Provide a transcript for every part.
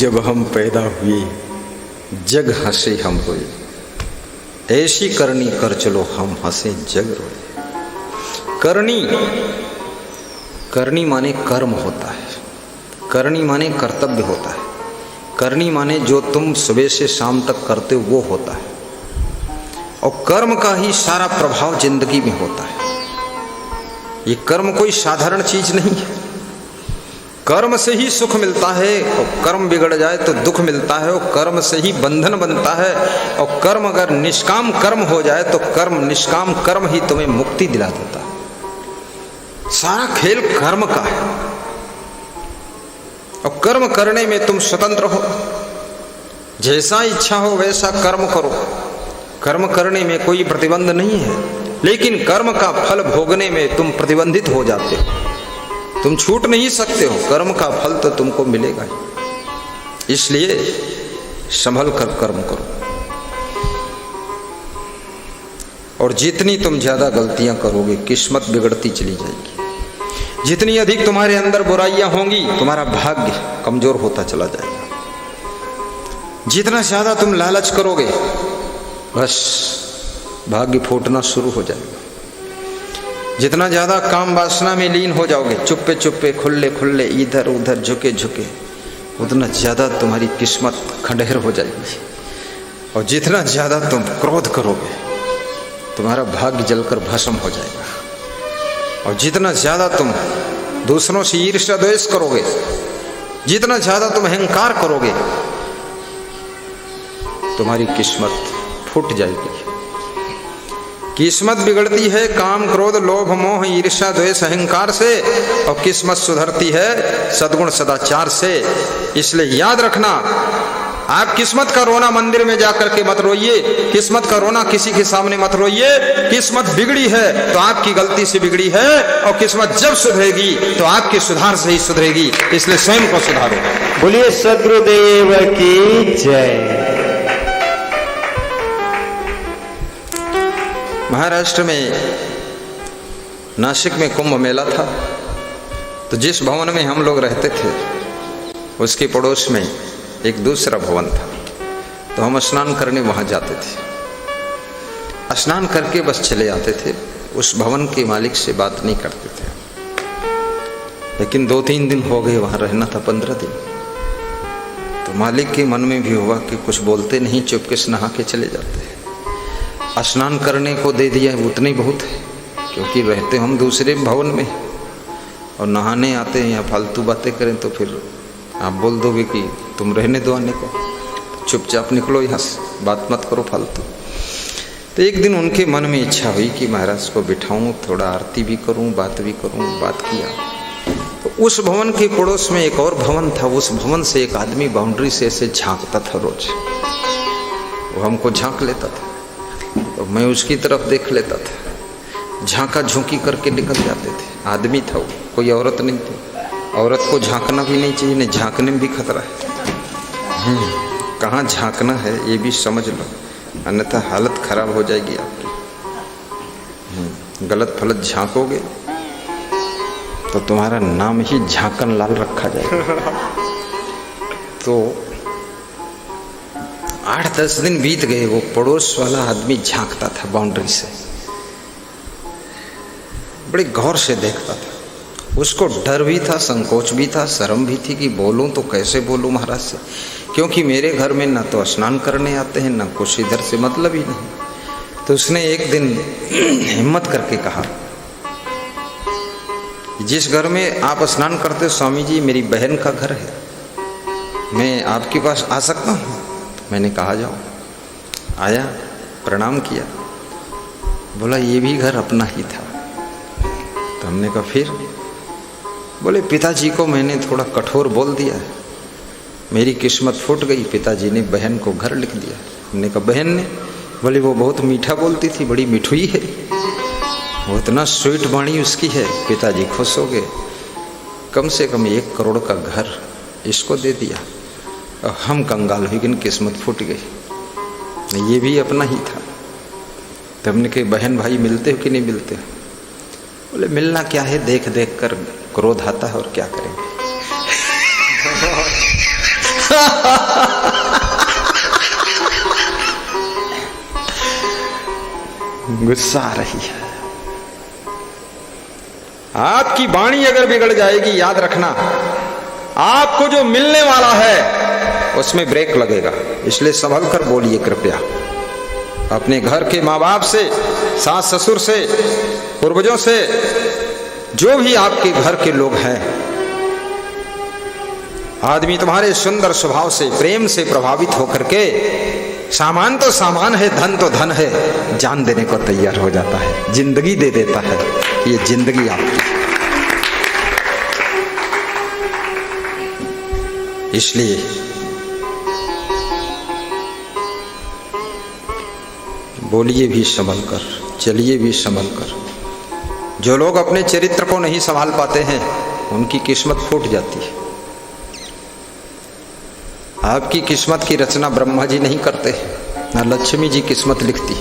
जब हम पैदा हुए जग हंसे हम रोए, ऐसी करनी कर चलो हम हंसे जग रोए। करनी माने कर्म होता है, करनी माने कर्तव्य होता है, करनी माने जो तुम सुबह से शाम तक करते हो वो होता है, और कर्म का ही सारा प्रभाव जिंदगी में होता है। ये कर्म कोई साधारण चीज नहीं है। कर्म से ही सुख मिलता है, और कर्म बिगड़ जाए तो दुख मिलता है, और कर्म से ही बंधन बनता है, और कर्म अगर निष्काम कर्म हो जाए तो निष्काम कर्म ही तुम्हें मुक्ति दिला देता है। सारा खेल कर्म का है, और कर्म करने में तुम स्वतंत्र हो, जैसा इच्छा हो वैसा कर्म करो। कर्म करने में कोई प्रतिबंध नहीं है, लेकिन कर्म का फल भोगने में तुम प्रतिबंधित हो जाते हो। तुम छूट नहीं सकते हो, कर्म का फल तो तुमको मिलेगा ही। इसलिए संभल कर कर्म करो, और जितनी तुम ज्यादा गलतियां करोगे किस्मत बिगड़ती चली जाएगी। जितनी अधिक तुम्हारे अंदर बुराइयां होंगी तुम्हारा भाग्य कमजोर होता चला जाएगा। जितना ज्यादा तुम लालच करोगे बस भाग्य फूटना शुरू हो जाएगा। जितना ज्यादा काम वासना में लीन हो जाओगे, चुप्पे चुप्पे खुल्ले खुल्ले इधर उधर झुके झुके, उतना ज्यादा तुम्हारी किस्मत खंडहर हो जाएगी। और जितना ज्यादा तुम क्रोध करोगे तुम्हारा भाग्य जलकर भस्म हो जाएगा। और जितना ज्यादा तुम दूसरों से ईर्ष्या द्वेष करोगे, जितना ज्यादा तुम अहंकार करोगे, तुम्हारी किस्मत फूट जाएगी। किस्मत बिगड़ती है काम क्रोध लोभ मोह ईर्ष्या द्वेष अहंकार से, और किस्मत सुधरती है सद्गुण सदाचार से। इसलिए याद रखना, आप किस्मत का रोना मंदिर में जाकर के मत रोइए, किस्मत का रोना किसी के सामने मत रोइए। किस्मत बिगड़ी है तो आपकी गलती से बिगड़ी है, और किस्मत जब सुधरेगी तो आपके सुधार से ही सुधरेगी। इसलिए स्वयं को सुधारो। बोलिए सद्गुरुदेव की जय। महाराष्ट्र में नासिक में कुंभ मेला था, तो जिस भवन में हम लोग रहते थे उसके पड़ोस में एक दूसरा भवन था। तो हम स्नान करने वहां जाते थे, स्नान करके बस चले आते थे। उस भवन के मालिक से बात नहीं करते थे, लेकिन 2-3 दिन हो गए, वहां रहना था 15 दिन। तो मालिक के मन में भी हुआ कि कुछ बोलते नहीं, चुपके से नहा के चले जाते हैं। स्नान करने को दे दिया उतना ही बहुत है, क्योंकि रहते हम दूसरे भवन में, और नहाने आते हैं या फालतू बातें करें तो फिर आप बोल दोगे कि तुम रहने दो आने को, चुपचाप निकलो यहाँ से, बात मत करो फालतू। तो एक दिन उनके मन में इच्छा हुई कि महाराज को बिठाऊं, थोड़ा आरती भी करूं, बात भी करूं। बात किया तो उस भवन के पड़ोस में एक और भवन था। उस भवन से एक आदमी बाउंड्री से ऐसे झांकता था रोज, वो हमको झांक लेता था, तो मैं उसकी तरफ देख लेता था। झांका झोंकी करके निकल जाते थे। आदमी था वो, कोई औरत नहीं थी। औरत को झांकना भी नहीं चाहिए, नहीं झांकने में भी खतरा है। कहाँ झांकना है ये भी समझ लो, अन्यथा हालत खराब हो जाएगी आपकी। गलत फलत झांकोगे तो तुम्हारा नाम ही झांकन लाल रखा जाएगा। तो 8-10 दिन बीत गए, वो पड़ोस वाला आदमी झांकता था बाउंड्री से, बड़े गौर से देखता था। उसको डर भी था, संकोच भी था, शर्म भी थी कि बोलूं तो कैसे बोलूं महाराज से, क्योंकि मेरे घर में ना तो स्नान करने आते हैं, ना कुछ इधर से मतलब ही नहीं। तो उसने एक दिन हिम्मत करके कहा, जिस घर में आप स्नान करते हो स्वामी जी, मेरी बहन का घर है, मैं आपके पास आ सकता हूँ? मैंने कहा जाओ। आया, प्रणाम किया, बोला ये भी घर अपना ही था। तो हमने कहा फिर? बोले पिताजी को मैंने थोड़ा कठोर बोल दिया, मेरी किस्मत फूट गई, पिताजी ने बहन को घर लिख दिया। हमने कहा बहन ने? बोले वो बहुत मीठा बोलती थी, बड़ी मिठुई है, वो इतना स्वीट वाणी उसकी है। पिताजी खुश हो गए, कम से कम 1 करोड़ का घर इसको दे दिया। हम कंगाल हुई, लेकिन किस्मत फूट गई, ये भी अपना ही था। तब हमने कहा बहन भाई मिलते हो कि नहीं मिलते हो? बोले मिलना क्या है, देख देख कर क्रोध आता है, और क्या करेंगे। गुस्सा आ रही है। आपकी वाणी अगर बिगड़ जाएगी, याद रखना आपको जो मिलने वाला है उसमें ब्रेक लगेगा। इसलिए संभल कर बोलिए कृपया। अपने घर के माँ बाप से, सास ससुर से, पूर्वजों से, जो भी आपके घर के लोग हैं, आदमी तुम्हारे सुंदर स्वभाव से, प्रेम से प्रभावित होकर के, सामान तो सामान है, धन तो धन है, जान देने को तैयार हो जाता है, जिंदगी दे देता है। ये जिंदगी आपकी। इसलिए बोलिए भी संभल कर, चलिए भी संभल कर। जो लोग अपने चरित्र को नहीं संभाल पाते हैं उनकी किस्मत फूट जाती है। आपकी किस्मत की रचना ब्रह्मा जी नहीं करते, ना लक्ष्मी जी किस्मत लिखती।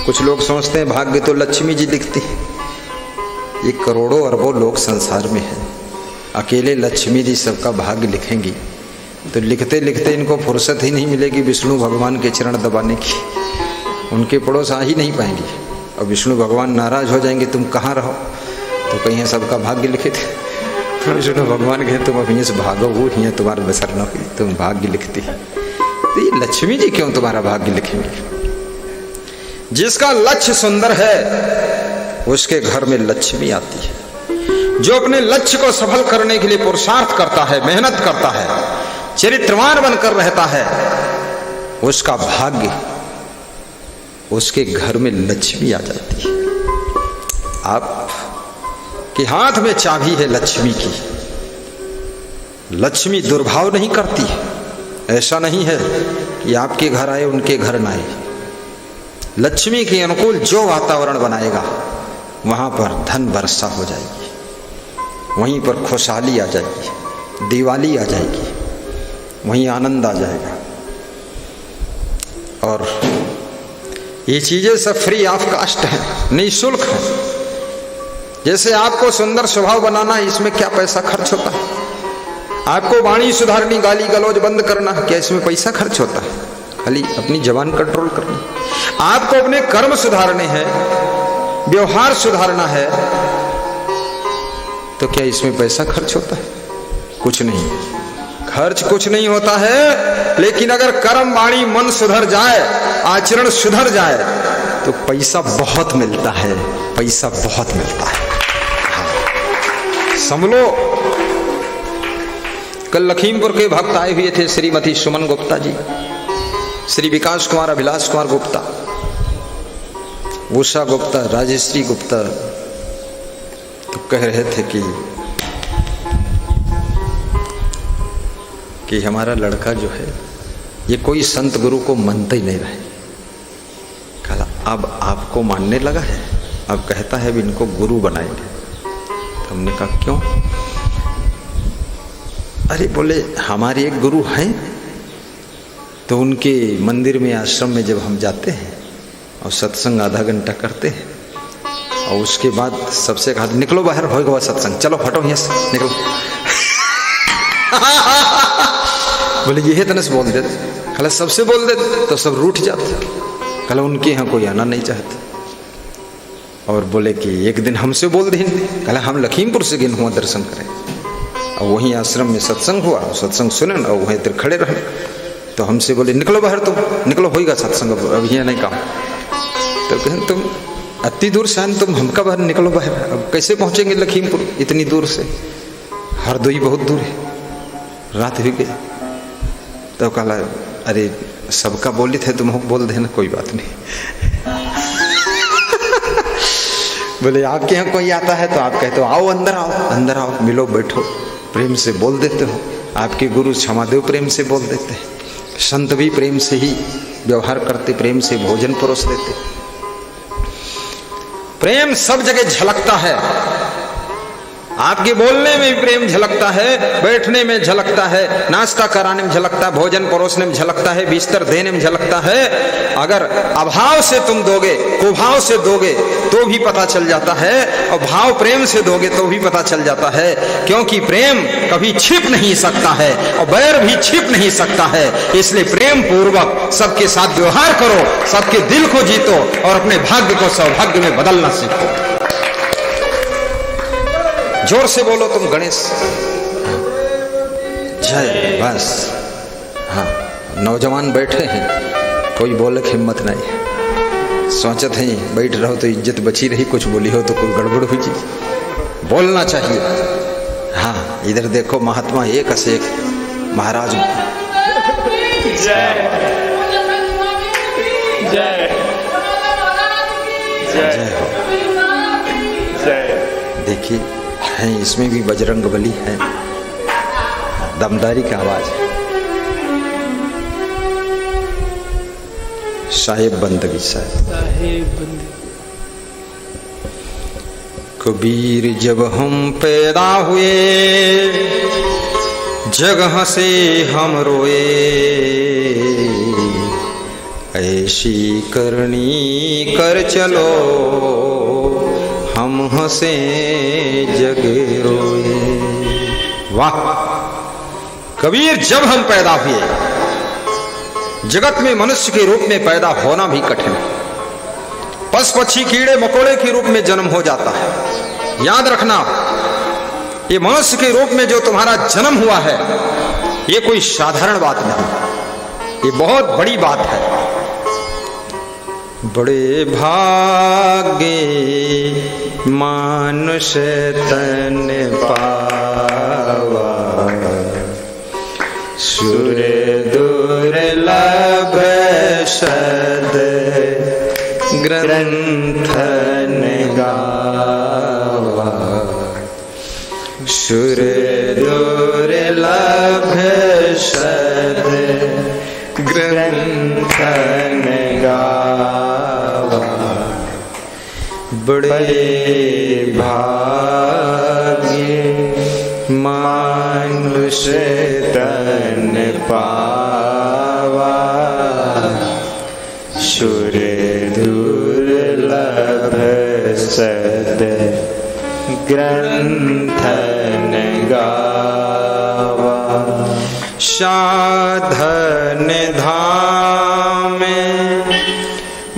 कुछ लोग सोचते हैं भाग्य तो लक्ष्मी जी लिखती। ये करोड़ों अरबों लोग संसार में हैं, अकेले लक्ष्मी जी सबका भाग्य लिखेंगी तो लिखते लिखते इनको फुर्सत ही नहीं मिलेगी विष्णु भगवान के चरण दबाने की। उनके पड़ोस आ ही नहीं पाएंगी और विष्णु भगवान नाराज हो जाएंगे, तुम कहाँ रहो, तो कहीं सबका भाग्य लिखे थे। विष्णु भगवान कहे तुम अब से भागो, वो ही तुम्हारा बसर न हुई, तुम भाग्य लिखती। तो ये लक्ष्मी जी क्यों तुम्हारा भाग्य लिखेंगे? जिसका लक्ष्य सुंदर है उसके घर में लक्ष्मी आती है। जो अपने लक्ष्य को सफल करने के लिए पुरुषार्थ करता है, मेहनत करता है, चरित्रवान बनकर रहता है, उसका भाग्य, उसके घर में लक्ष्मी आ जाती है। आप के हाथ में चाबी है लक्ष्मी की। लक्ष्मी दुर्भाव नहीं करती है। ऐसा नहीं है कि आपके घर आए उनके घर ना आए। लक्ष्मी के अनुकूल जो वातावरण बनाएगा वहां पर धन वर्षा हो जाएगी, वहीं पर खुशहाली आ जाएगी, दिवाली आ जाएगी, वहीं आनंद आ जाएगा। और ये चीजें सब फ्री ऑफ कास्ट है, निःशुल्क है। जैसे आपको सुंदर स्वभाव बनाना है, इसमें क्या पैसा खर्च होता है? आपको वाणी सुधारनी, गाली गलौज बंद करना, क्या इसमें पैसा खर्च होता है? खाली अपनी जबान कंट्रोल करनी। आपको अपने कर्म सुधारने हैं, व्यवहार सुधारना है, तो क्या इसमें पैसा खर्च होता है? कुछ नहीं, खर्च कुछ नहीं होता है। लेकिन अगर कर्म, वाणी, मन सुधर जाए, आचरण सुधर जाए, तो पैसा बहुत मिलता है, पैसा बहुत मिलता है। समझो, कल लखीमपुर के भक्त आए हुए थे, श्रीमती सुमन गुप्ता जी, श्री विकास कुमार, अभिलाष कुमार गुप्ता, उषा गुप्ता, राजश्री गुप्ता, तो कह रहे थे कि हमारा लड़का जो है ये कोई संत गुरु को मानता ही नहीं रहे। कहा अब आपको मानने लगा है, अब कहता है भी इनको गुरु बनाएंगे। तो हमने कहा क्यों? अरे बोले हमारे एक गुरु हैं, तो उनके मंदिर में, आश्रम में जब हम जाते हैं और सत्संग आधा घंटा करते हैं और उसके बाद सबसे कहा निकलो बाहर, होगा सत्संग, चलो हटो यहाँ से, निकलो। बोले ये तने से बोल देते, कल सबसे बोल देते तो सब रूठ जाते, कल उनके यहाँ कोई आना नहीं चाहते। और बोले कि एक दिन हमसे बोल दें, कल हम लखीमपुर से गिन हुआ दर्शन करें, और वहीं आश्रम में सत्संग हुआ, सत्संग सुने और वहीं इधर खड़े रहे। तो हमसे बोले निकलो बाहर, तुम निकलो, होगा सत्संग, अब यहाँ नहीं काम। तो कहें तुम अति दूर से आए, तुम हमका बाहर निकलो बाहर, अब कैसे पहुँचेंगे लखीमपुर इतनी दूर से? हरदोई बहुत दूर है, रात भी गई। तो कहा अरे सबका बोली थे, तुम बोल देना, कोई बात नहीं। बोले आपके यहाँ कोई आता है तो आप कहते हो आओ अंदर आओ, अंदर आओ, मिलो, बैठो, प्रेम से बोल देते हो। आपके गुरु क्षमादेव प्रेम से बोल देते हैं, संत भी प्रेम से ही व्यवहार करते, प्रेम से भोजन परोस देते। प्रेम सब जगह झलकता है, आपके बोलने में भी प्रेम झलकता है, बैठने में झलकता है, नाश्ता कराने में झलकता है, भोजन परोसने में झलकता है, बिस्तर देने में झलकता है। अगर अभाव से तुम दोगे, कुभाव से दोगे तो भी पता चल जाता है, और भाव प्रेम से दोगे तो भी पता चल जाता है। क्योंकि प्रेम कभी छिप नहीं सकता है और बैर भी छिप नहीं सकता है। इसलिए प्रेम पूर्वक सबके साथ व्यवहार करो, सबके दिल को जीतो और अपने भाग्य को सौभाग्य में बदलना सीखो। जोर से बोलो तुम गणेश जय। बस हाँ, नौजवान बैठे हैं, कोई बोले की हिम्मत नहीं, सोचते हैं बैठ रहो तो इज्जत बची रही, कुछ बोली हो तो कोई गड़बड़ हुई जी, बोलना चाहिए। हाँ, इधर देखो महात्मा एक से एक महाराज जय जय जय हो। जय। देखिए है, इसमें भी बजरंग बली है, दमदारी की आवाज है। साहेब बंदगी साहेब। कबीर जब हम पैदा हुए, जगह से हम रोए, ऐसी करनी कर चलो, हम हंसे जग रोए। वाह! कबीर जब हम पैदा हुए, जगत में मनुष्य के रूप में पैदा होना भी कठिन है। पशु पक्षी कीड़े मकोड़े के रूप में जन्म हो जाता है। याद रखना, ये मनुष्य के रूप में जो तुम्हारा जन्म हुआ है, ये कोई साधारण बात नहीं, ये बहुत बड़ी बात है। बड़े भागे मानुष तन पावा, सुर दुर्लभ सद ग्रंथन गावा, सुर दुर्लभ सद ग्रंथन गावा। बड़े भाग्य मानुष तन पावा, सुर दुर्लभ सद ग्रंथन गावा। साधन धाम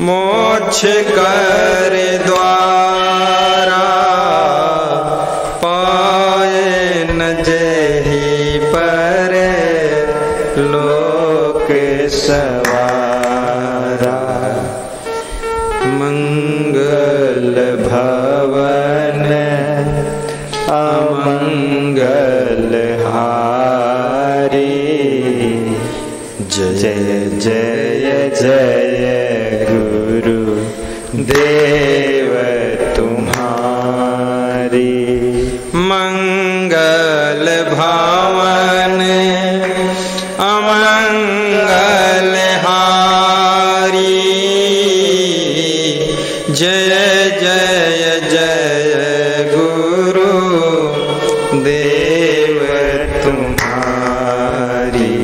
मोक्ष कर द्वारा, पाए न जेहि पर लोक सवारा। मंगल भवन अमंगल हारी, जय जय जय गुरु देव तुम्हारी। मंगल भवन अमंगल हारी, जय जय जय गुरु देव तुम्हारी।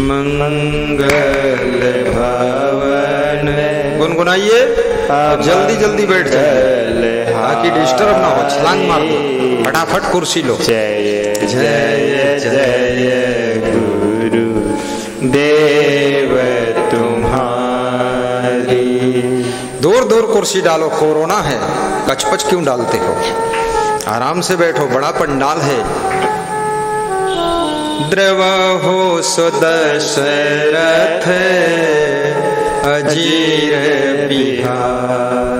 मंगल भवन गुनगुनाइए, जल्दी जल्दी बैठ जाए ताकि डिस्टर्ब ना हो, छलांग मार दो, फटाफट कुर्सी लो। जय जय जय गुरु देव तुम्हारी। दूर दूर कुर्सी डालो, कोरोना है, कचपच क्यों डालते हो? आराम से बैठो, बड़ा पंडाल है। द्रवहो सुदशरथ अजीर बिहार,